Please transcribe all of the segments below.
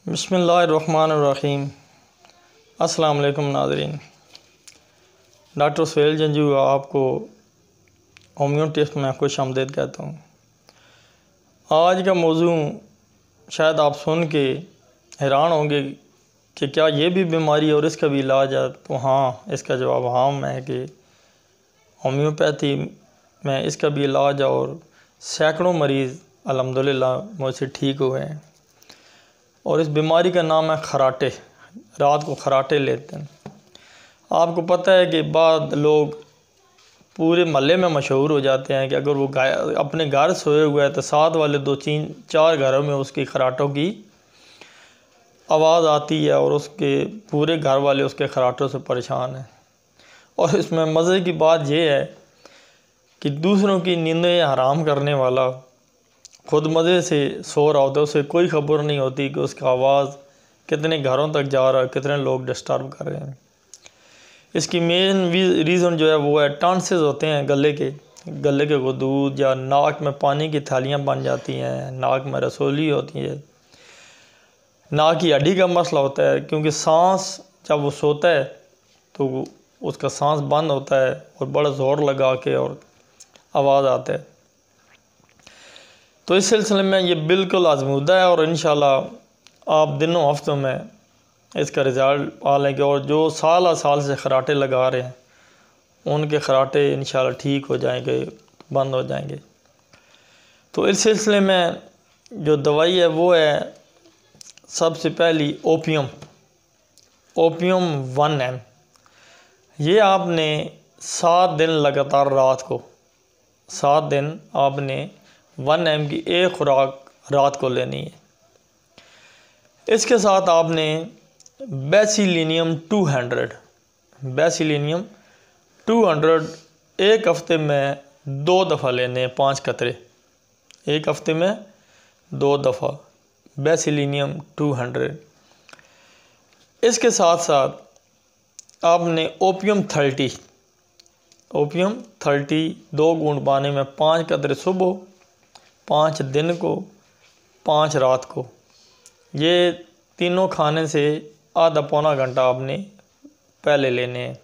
بسم اللہ الرحمن الرحیم۔ السلام علیکم ناظرین، ڈاکٹر سہیل جنجو آپ کو ہومیو ٹپس میں خوش آمدید کہتا ہوں۔ آج کا موضوع شاید آپ سن کے حیران ہوں گے کہ کیا یہ بھی بیماری اور اس کا بھی علاج ہے؟ تو ہاں، اس کا جواب ہاں ہے کہ ہومیوپیتھی میں اس کا بھی علاج ہے اور سینکڑوں مریض الحمدللہ مجھ سے ٹھیک ہوئے ہیں۔ اور اس بیماری کا نام ہے خراٹے۔ رات کو خراٹے لیتے ہیں۔ آپ کو پتہ ہے کہ بعض لوگ پورے محلے میں مشہور ہو جاتے ہیں کہ اگر وہ اپنے گھر سوئے ہوئے ہیں تو ساتھ والے 2-3-4 گھروں میں اس کی خراٹوں کی آواز آتی ہے اور اس کے پورے گھر والے اس کے خراٹوں سے پریشان ہیں۔ اور اس میں مزے کی بات یہ ہے کہ دوسروں کی نیندیں حرام کرنے والا خود مزے سے سو رہا ہوتا ہے، اسے کوئی خبر نہیں ہوتی کہ اس کا آواز کتنے گھروں تک جا رہا ہے، کتنے لوگ ڈسٹرب کر رہے ہیں۔ اس کی مین ریزن جو ہے وہ ہے ٹانسز ہوتے ہیں گلے کے غدود، یا ناک میں پانی کی تھالیاں بن جاتی ہیں، ناک میں رسولی ہوتی ہے، ناک کی ہڈی کا مسئلہ ہوتا ہے، کیونکہ سانس جب وہ سوتا ہے تو اس کا سانس بند ہوتا ہے اور بڑا زور لگا کے اور آواز آتا ہے۔ تو اس سلسلے میں یہ بالکل آزمودہ ہے اور انشاءاللہ آپ دنوں ہفتوں میں اس کا رزلٹ پا لیں گے، اور جو سال سے خراٹے لگا رہے ہیں ان کے خراٹے انشاءاللہ ٹھیک ہو جائیں گے، بند ہو جائیں گے۔ تو اس سلسلے میں جو دوائی ہے وہ ہے سب سے پہلی اوپیم 1 mg۔ یہ آپ نے 7 دن لگاتار رات دن آپ نے 1 mg کی ایک خوراک رات کو لینی ہے۔ اس کے ساتھ آپ نے بیسیلینیم 200 ایک ہفتے میں 2 دفعہ لینے ہیں، 5 قطرے ایک ہفتے میں 2 دفعہ بیسیلینیم 200۔ اس کے ساتھ آپ نے اوپیم 30 2 گھونٹ پانی میں 5 قطرے صبح، 5 دن کو، 5 رات کو۔ یہ تینوں کھانے سے آدھا پونا گھنٹہ آپ نے پہلے لینے ہیں،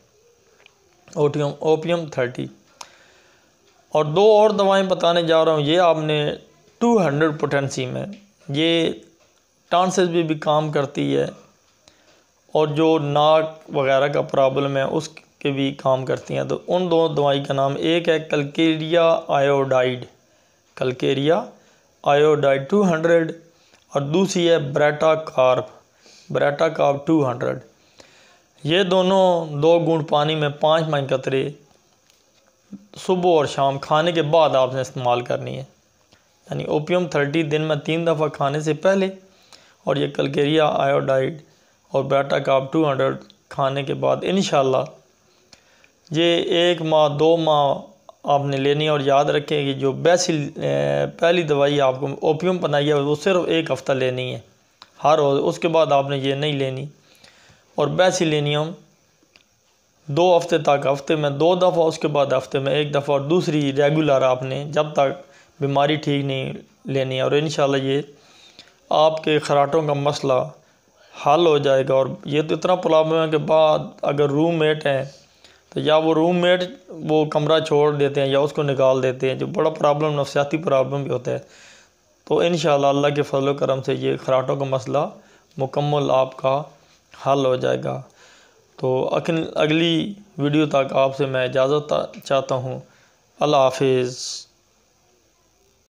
اوپیم 30۔ اور 2 اور دوائیں بتانے جا رہا ہوں، یہ آپ نے 200 پوٹینسی میں، یہ ٹانسز بھی کام کرتی ہے اور جو ناک وغیرہ کا پرابلم ہے اس کے بھی کام کرتی ہیں۔ تو ان 2 دوائی کا نام ایک ہے کلکیریا آیوڈائڈ 200 اور دوسری ہے بریٹا کارب 200۔ یہ دونوں 2 گھونٹ پانی میں 5 قطرے صبح اور شام کھانے کے بعد آپ نے استعمال کرنی ہے، یعنی اوپیم 30 دن میں 3 دفعہ کھانے سے پہلے، اور یہ کلکیریا آیوڈائڈ اور بریٹا کارب 200 کھانے کے بعد۔ انشاءاللہ یہ 1 ماہ 2 ماہ آپ نے لینی ہے۔ اور یاد رکھیں کہ جو پہلی دوائی آپ کو اوپیم بنائی ہے وہ صرف 1 ہفتہ لینی ہے ہر روز، اس کے بعد آپ نے یہ نہیں لینی۔ اور بیسیلینیم 2 ہفتے تک، ہفتے میں 2 دفعہ، اس کے بعد ہفتے میں 1 دفعہ، اور دوسری ریگولر آپ نے جب تک بیماری ٹھیک نہیں لینی ہے۔ اور انشاءاللہ یہ آپ کے خراٹوں کا مسئلہ حل ہو جائے گا۔ اور یہ تو اتنا پرابلم ہے کہ بعد اگر روم میٹ ہیں تو یا وہ روم میٹ وہ کمرہ چھوڑ دیتے ہیں یا اس کو نکال دیتے ہیں، جو بڑا پرابلم، نفسیاتی پرابلم بھی ہوتا ہے۔ تو انشاءاللہ اللہ کے فضل و کرم سے یہ خراٹوں کا مسئلہ مکمل آپ کا حل ہو جائے گا۔ تو اگلی ویڈیو تک آپ سے میں اجازت چاہتا ہوں۔ اللہ حافظ۔